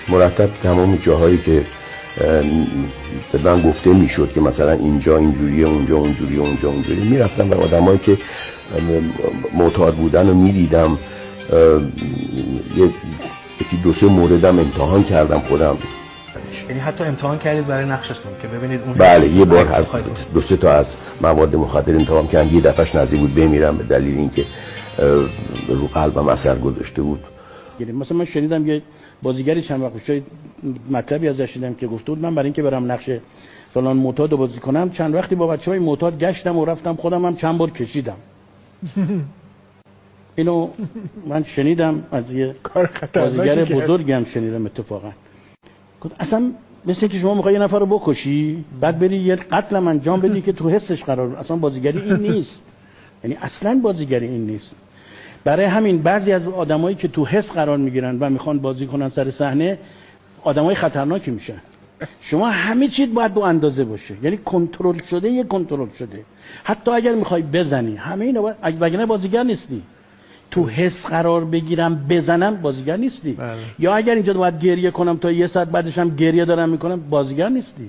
مرتب تمام جاهایی که به من گفته میشد که مثلا اینجا اینجوریه، اونجا اونجوریه، اونجا اونجوریه، میرفتم و آدمایی که معتاد بودن رو میدیدم. یکی دو سه موردم امتحان کردم خودم. یعنی حتی امتحان کردید برای نقشتون که ببینید اون بله، یه بار از دو سه تا از مواد مخدر امتحان کردم. یه دفعهش نزدیک بود بمیرم به دلیل اینکه رو قلبم اثر گذاشته بود. مثلا من شنیدم یه بازیگری چند وقت پیش مطلبی ازش شنیدم که گفته بود من برای اینکه برم نقش فلان معتاد رو بازی کنم چند وقتی با بچهای معتاد گشتم و رفتم خودم هم چند بار کشیدم. اینو من شنیدم از یه بازیگر بزرگی هم شنیدم اتفاقا. گفت اصلا مثل که شما میخوای یه نفر رو بکشی بعد بری یه قتل هم انجام بدی که تو حسش قرار، اصلا بازیگری این نیست. یعنی اصلا بازیگری این نیست. برای همین بعضی از آدمایی که تو حس قرار میگیرن و میخوان بازی کنن سر صحنه آدمای خطرناکی میشن. شما همه چیز باید با اندازه باشه، یعنی کنترل شده، یه کنترل شده. حتی اگر میخوای بزنی همه اینا باید، وگرنه بازیگر نیستی. تو حس قرار بگیرم بزنم بازیگر نیستی. یا اگر اینجا باید گریه کنم تا یه ساعت بعدش هم گریه دارم میکنم بازیگر نیستی.